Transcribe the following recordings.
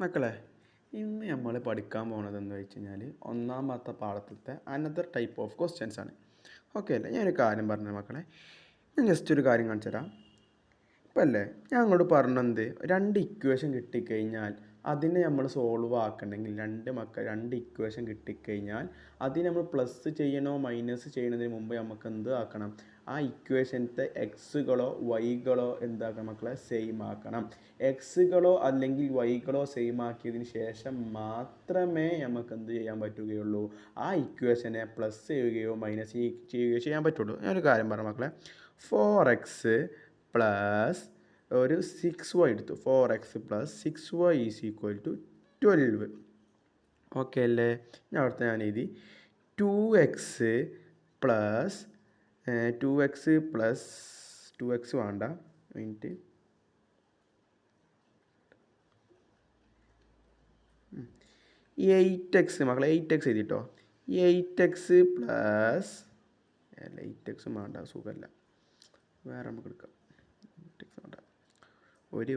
മക്കളെ, ഇന്ന് നമ്മൾ പഠിക്കാൻ പോകുന്നത് എന്ന് വെച്ച് കഴിഞ്ഞാൽ ഒന്നാമത്തെ പാഠത്തിലത്തെ അനദർ ടൈപ്പ് ഓഫ് ക്വസ്റ്റ്യൻസ് ആണ്. ഓക്കെ അല്ലേ? ഞാനൊരു കാര്യം പറഞ്ഞു മക്കളെ, ഞാൻ ജസ്റ്റ് ഒരു കാര്യം കാണിച്ചു തരാം. ഇപ്പം അല്ലേ ഞാൻ അങ്ങോട്ട് പറഞ്ഞത് രണ്ട് ഇക്വേഷൻ കിട്ടിക്കഴിഞ്ഞാൽ അതിനെ നമ്മൾ സോൾവ് ആക്കണമെങ്കിൽ രണ്ട് ഇക്വേഷൻ കിട്ടിക്കഴിഞ്ഞാൽ അതിന് നമ്മൾ പ്ലസ് ചെയ്യണോ മൈനസ് ചെയ്യുന്നതിന് മുമ്പ് നമുക്ക് എന്ത് ആക്കണം? ആ ഇക്വേഷനത്തെ എക്സുകളോ വൈകളോ എന്താക്കണം മക്കളെ? സെയിം ആക്കണം. എക്സുകളോ അല്ലെങ്കിൽ വൈകളോ സെയിം ആക്കിയതിന് ശേഷം മാത്രമേ നമുക്ക് എന്ത് ചെയ്യാൻ പറ്റുകയുള്ളൂ? ആ ഇക്വേഷനെ പ്ലസ് ചെയ്യുകയോ മൈനസ് ചെയ്യുകയോ ചെയ്യാൻ പറ്റുള്ളൂ. ഞാനൊരു കാര്യം പറയാം മക്കളെ. 4x പ്ലസ് ഒരു 6y എടുത്തു. 4x plus 6y is equal to 12. Okay അല്ലേ? ഞാൻ അവിടുത്തെ ഞാൻ എഴുതി 2x പ്ലസ് 2x വേണ്ട മിനിറ്റ് 8x മക്കളെ 8x എഴുതിട്ടോ. 8x പ്ലസ് 8x വേണ്ട, സുഖമല്ല, വേറെ നമുക്ക് എടുക്കാം. ഒരു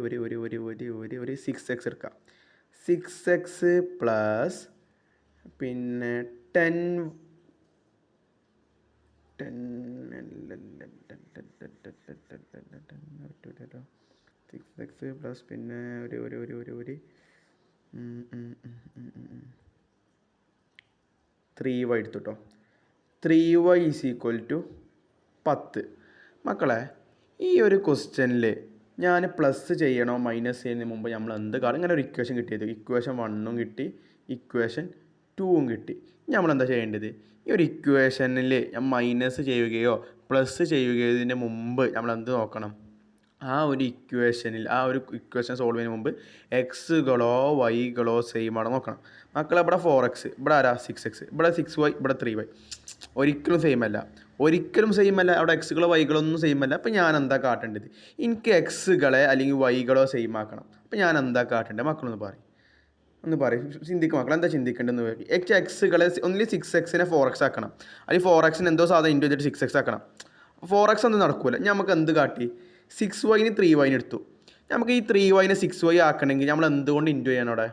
6x എടുക്കാം. 6x പ്ലസ് പിന്നെ 6x പ്ലസ് പിന്നെ ഒരു 3y എടുത്തു കേട്ടോ. 3y is equal to 10. മക്കളെ, ഈ ഒരു ക്വസ്റ്റ്യനിൽ ഞാൻ പ്ലസ് ചെയ്യണോ മൈനസ് ചെയ്യുന്നതിന് മുമ്പ് നമ്മൾ എന്ത് കാണും? ഇങ്ങനെ ഒരു ഇക്വേഷൻ കിട്ടിയത്, ഇക്വേഷൻ 1ഉം കിട്ടി, ഇക്വേഷൻ 2ഉം കിട്ടി. നമ്മൾ എന്താ ചെയ്യേണ്ടത്? ഈ ഒരു ഇക്വേഷനിൽ ഞാൻ മൈനസ് ചെയ്യുകയോ പ്ലസ് ചെയ്യുകയോ മുമ്പ് നമ്മൾ എന്ത് നോക്കണം? ആ ഒരു ഇക്വേഷൻ സോൾവ് ചെയ്യുന്നതിന് മുമ്പ് എക്സുകളോ വൈകളോ സെയിം ആണോ നോക്കണം. മക്കളെ, ഇവിടെ 4x, ഇവിടെ ആരാ 6x, ഇവിടെ 6y, ഇവിടെ 3y. ഒരിക്കലും സെയിം അല്ല. അവിടെ എക്സുകളോ വൈകളോ ഒന്നും സെയിം അല്ല. അപ്പോൾ ഞാൻ എന്താ കാട്ടേണ്ടത്? എനിക്ക് എക്സുകളെ അല്ലെങ്കിൽ വൈകളോ സെയിം ആക്കണം. അപ്പോൾ ഞാൻ എന്താ കാട്ടേണ്ടത്? മക്കളൊന്ന് പറയും, ചിന്തിക്കും മക്കൾ, എന്താ ചിന്തിക്കേണ്ടതെന്ന് പറയും. എക്സുകളെ ഒന്നിൽ 6xനെ 4x ആക്കണം, അല്ലെങ്കിൽ 4xന് എന്തോ സാധനം ഇൻറ്റു ചെയ്തിട്ട് 6x ആക്കണം. 4x ഒന്നും നടക്കൂല. നമുക്ക് എന്ത് കാട്ടി? 6yന് 3y എടുത്തു. നമുക്ക് ഈ 3yനെ 6y ആക്കണമെങ്കിൽ നമ്മൾ എന്തുകൊണ്ട് ഇൻറ്റു ചെയ്യണം? അവിടെ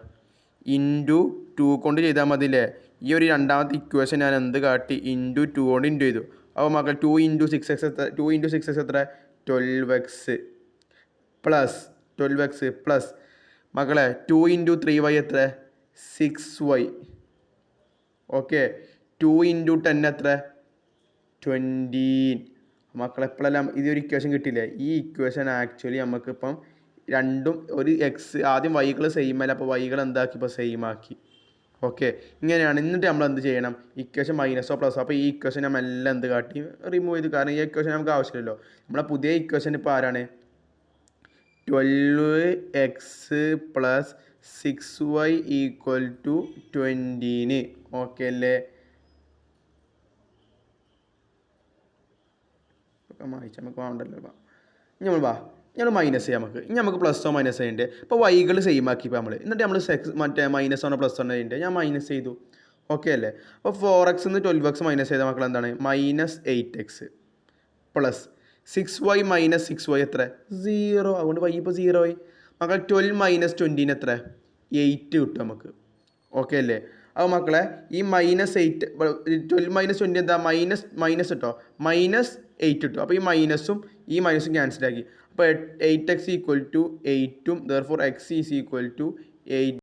ഇൻറ്റു 2 കൊണ്ട് ചെയ്താൽ മതിയില്ലേ? ഈ ഒരു രണ്ടാമത്തെ ഇക്വേഷൻ ഞാൻ എന്ത് കാട്ടി? ഇൻറ്റു 2 കൊണ്ട് ഇൻറ്റു ചെയ്തു. അപ്പോൾ മക്കൾ 2 ഇൻറ്റു 6x എത്ര? 12x പ്ലസ് മക്കളെ 2 ഇൻറ്റു 3y എത്ര? 6y. ഓക്കെ, 2 ഇൻറ്റു 10 എത്ര? 20. മക്കളെ, എപ്പോഴെല്ലാം ഇതൊരു ഇക്വേഷൻ കിട്ടിയില്ലേ? ഈ ഇക്വേഷൻ ആക്ച്വലി നമുക്കിപ്പം രണ്ടും ഒരു എക്സ് ആദ്യം വൈകൾ സെയിം അല്ല, അപ്പോൾ വൈകൾ എന്താക്കി? ഇപ്പോൾ സെയിം ആക്കി. ഓക്കെ, ഇങ്ങനെയാണ്. എന്നിട്ട് നമ്മൾ എന്ത് ചെയ്യണം? ഇക്വേഷൻ മൈനസോ പ്ലസോ. അപ്പോൾ ഈ ഇക്വേഷൻ നമ്മൾ എല്ലാം എന്ത് കാട്ടി? റിമൂവ് ചെയ്ത്. കാരണം ഈ ഇക്വേഷൻ നമുക്ക് ആവശ്യമില്ലല്ലോ. നമ്മളെ പുതിയ ഇക്വേഷൻ ഇപ്പോൾ ആരാണ്? 12x plus 6y equal to 20. Okay അല്ലേ? മായിച്ച നമുക്ക് വേണ്ടല്ലോ. ഞങ്ങൾ മൈനസ് ചെയ്യാം. നമുക്ക് പ്ലസ്സോ മൈനസ് ചെയ്യേണ്ടത്. ഇപ്പോൾ വൈകൾ സെയിം ആക്കി ഇപ്പോൾ എന്നിട്ട് നമ്മൾ മറ്റേ മൈനസ് ആണോ പ്ലസ് ആണോ ചെയ്യേണ്ടത്? ഞാൻ മൈനസ് ചെയ്തു. ഓക്കെ അല്ലേ? അപ്പോൾ 4x 12x മൈനസ് ചെയ്ത മക്കൾ എന്താണ്? Minus 8x plus 6y minus 6y എത്ര? 0. അതുകൊണ്ട് y ഇപ്പോൾ 0 ആയി. മക്കൾ 12 മൈനസ് 20 എത്ര? 8 കിട്ടും നമുക്ക്. ഓക്കെ അല്ലേ? അപ്പോൾ മക്കളെ, ഈ -8 12 മൈനസ് 20 എന്താ? മൈനസ് കേട്ടോ, -8 കിട്ടും. അപ്പോൾ ഈ മൈനസും ക്യാൻസൽ ആക്കി. അപ്പോൾ 8x ഈക്വൽ ടു 8ഉം therefore x is equal to 8.